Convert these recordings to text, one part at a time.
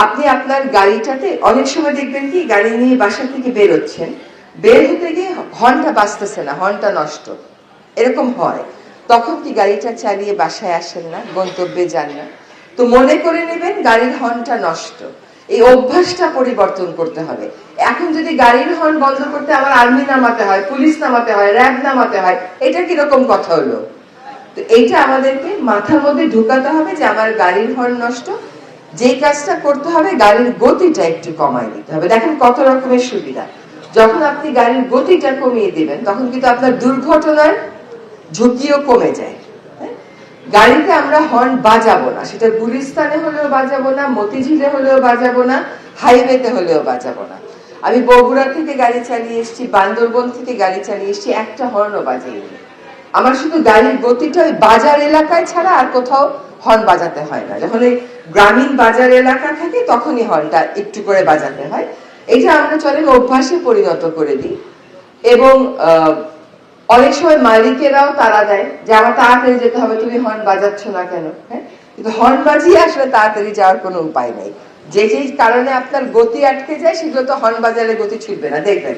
আপনি আপনার গাড়িটাতে অনেক সময় দেখবেন কি গাড়ি নিয়ে বাসা থেকে বেরোচ্ছেন, বের হতে গিয়ে হর্নটা বাজতেছে না, হর্নটা নষ্ট, এরকম হয়। তখন কি গাড়িটা চালিয়ে বাসায় আসেন না, গন্তব্যে যান না? তো মনে করে নেবেন গাড়ির হর্নটা নষ্ট। এই অভ্যাসটা পরিবর্তন করতে হবে। এখন যদি গাড়ির হর্ন বন্ধ করতে আমার আর্মি নামাতে হয়, পুলিশ নামাতে হয়, র্যাব নামাতে হয়, এটা কিরকম কথা হলো? তো এইটা আমাদেরকে মাথার মধ্যে ঢুকাতে হবে যে আমার গাড়ির হর্ন নষ্ট, যে কাজটা করতে হবে গাড়ির গতিটা একটু কমায় দিতে হবে। দেখেন কত রকমের সুবিধা। যখন আপনি গাড়ির গতিটা কমিয়ে দিবেন তখন কিন্তু আপনার দুর্ঘটনার ঝুঁকিও কমে যায়। গাড়িতে আমরা হর্ন বাজাবো না, সেটা গুলিস্তানে হলেও বাজাবো না, মতিঝিলে হলেও বাজাবো না, হাইওয়েতে হলেও বাজাবো না। আমি বগুড়া থেকে গাড়ি চালিয়ে এসেছি, বান্দরবন থেকে গাড়ি চালিয়ে এসেছি, একটা হর্নও বাজাইনি। আমার শুধু গাড়ির গতিটা ওই বাজার এলাকায় ছাড়া আর কোথাও হর্ন বাজাতে হয় না। যখন এই গ্রামীণ বাজার এলাকা থাকে তখনই হর্নটা একটু করে বাজাতে হয়। এটা আমরা চলেন অভ্যাসে পরিণত করে দিই। এবং অনেক সময় মালিকেরাও তারা দেয় যে আমার তাড়াতাড়ি যেতে হবে, তুমি হর্ন বাজাচ্ছ না কেন? হ্যাঁ, কিন্তু হর্ন বাজিয়ে আসলে তাড়াতাড়ি যাওয়ার কোনো উপায় নেই। যে যে কারণে আপনার গতি আটকে যায় সেগুলো তো হর্ন বাজারে গতি ছুটবে না। দেখবেন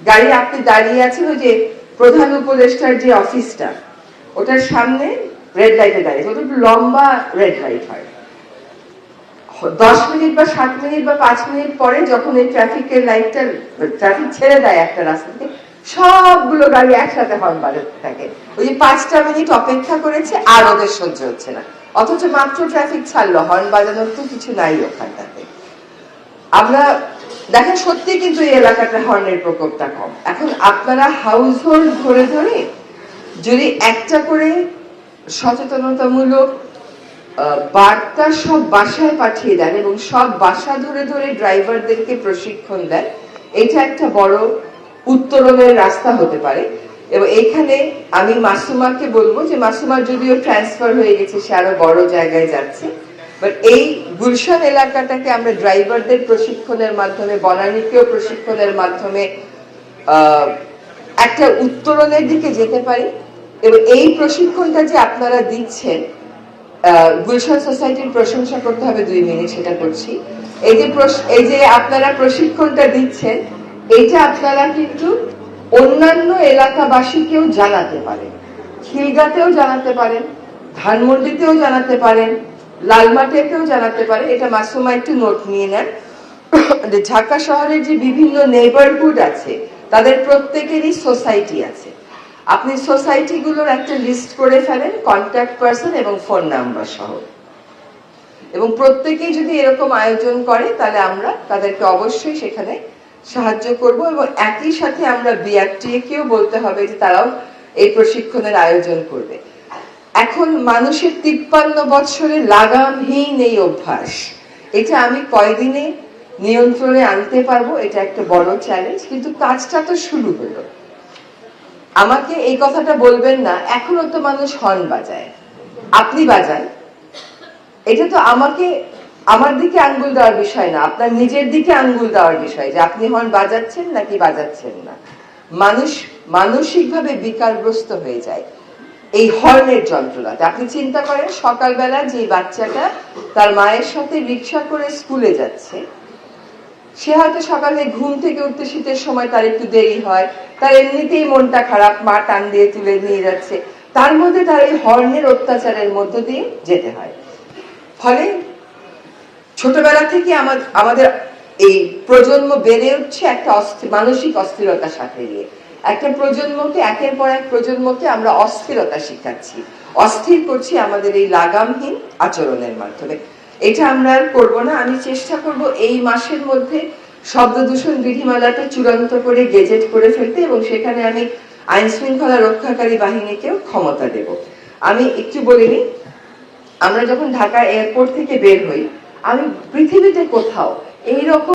গাড়ি আপনি দাঁড়িয়ে আছেন, ওই যে প্রধান উপদেষ্টার যে অফিসটা, ওটার সামনে রেড লাইটে দাঁড়িয়ে, ওটা একটু লম্বা রেড লাইট হয়। 10 মিনিট বা 7 মিনিট বা 5 মিনিট পরে যখন এই ট্রাফিকের লাইটটা, ট্রাফিক ছেড়ে দেয় একটা রাস্তা থেকে, সবগুলো গাড়ি একসাথে হর্ন বাজাতে থাকে। ওই যে 5টা মিনিট অপেক্ষা করেছে আর ওদের সহ্য হচ্ছে না, অথচ মাত্র ট্রাফিক ছাড়লো, হর্ন বাজানোর তো কিছু নাই ওখানটাতে। আমরা দেখেন সত্যি কিন্তু এই এলাকাটা হর্নের প্রকোপটা কম। এখন আপনারা হাউস হোল্ড ধরে ধরে যদি একটা করে সচেতনতামূলক বার্তা সব বাসায় পাঠিয়ে দেন এবং সব বাসা ধরে ধরে ড্রাইভারদেরকে প্রশিক্ষণ দেন, এটা একটা বড় উত্তরণের রাস্তা হতে পারে। এবং এখানে আমি মাসুমাকে বলবো যে মাসুমার যদিও ট্রান্সফার হয়ে গেছে, সে আরো বড় জায়গায় যাচ্ছে, বাট এই গুলশান এলাকাটাকে আমরা ড্রাইভারদের প্রশিক্ষণের মাধ্যমে, বনানীকেও প্রশিক্ষণের মাধ্যমে একটা উত্তরণের দিকে যেতে পারি। এবং এই প্রশিক্ষণটা যে আপনারা দিচ্ছেন, গুলশান সোসাইটির প্রশংসা করতে হবে 2 মিনিট, সেটা করছি। এই যে আপনারা প্রশিক্ষণটা দিচ্ছেন, এটা আপনারা কিন্তু অন্যান্য এলাকাবাসীকেও জানাতে পারেন, খিলগাতেও জানাতে পারেন, ধানমন্ডিতেও জানাতে পারেন, লালমাটিয়াতেও জানাতে পারেন। এটা মাসুমা একটু নোট নিয়ে নেন। ঢাকা শহরের যে বিভিন্ন নেইবারহুড আছে তাদের প্রত্যেকেরই সোসাইটি আছে। আপনি সোসাইটি গুলোর একটা লিস্ট করে ফেলেন, কন্ট্যাক্ট পারসন এবং ফোন নাম্বার সহ। এবং প্রত্যেকেই যদি এরকম আয়োজন করে তাহলে আমরা তাদেরকে অবশ্যই সেখানে সাহায্য করব। এবং একই সাথে আমরা বিআরটিএ কেও বলতে হবে যে তারাও এই প্রশিক্ষণের আয়োজন করবে। এখন মানুষের 53 বছরের লাগামহীন এই অভ্যাস, এটা আমি কয়দিনে নিয়ন্ত্রণে আনতে পারবো, এটা একটা বড় চ্যালেঞ্জ। কিন্তু কাজটা তো শুরু হলো। আমাকে এই কথাটা বলবেন না এখনো তো মানুষ হর্ন বাজায়, আপনি বাজান। এটা তো আমাকে, আমার দিকে আঙ্গুল দেওয়ার বিষয় না, আপনার নিজের দিকে আঙ্গুল দেওয়ার বিষয় যে আপনি হর্ন বাজাচ্ছেন নাকি বাজাচ্ছেন না। মানুষ মানসিকভাবে বিকারগ্রস্ত হয়ে যায় এই হর্নের যন্ত্রণাতে। আপনি চিন্তা করেন সকালবেলা যে বাচ্চাটা তার মায়ের সাথে রিক্সা করে স্কুলে যাচ্ছে, সে হয়তো সকালে ঘুম থেকে উঠতে শীতের সময় তার একটু দেরি হয়, তার এমনিতেই মনটা খারাপ, মা টান দিয়ে তুলে নিয়ে যাচ্ছে, তার মধ্যে তার এই হর্নের অত্যাচারের মধ্য দিয়ে যেতে হয়। ফলে ছোটবেলা থেকে আমাদের এই প্রজন্ম বেড়ে উঠছে একটা মানসিক অস্থিরতার সাথে নিয়ে। একটা প্রজন্মকে, একের পর এক প্রজন্মকে আমরা অস্থিরতা শিখাচ্ছি, অস্থির করছি আমাদের এই লাগামহীন আচরণের মাধ্যমে। এটা আমরা আর করবো না। আমি চেষ্টা করব এই মাসের মধ্যে শব্দ দূষণ বিধিমালাটা চূড়ান্ত করে গেজেট করে ফেলতে, এবং সেখানে আমি আইন শৃঙ্খলা রক্ষাকারী বাহিনীকেও ক্ষমতা দেব। আমি একটু বলিনি, আমরা যখন ঢাকা এয়ারপোর্ট থেকে বের হই, আমি পৃথিবীতে কোথাও এইরকম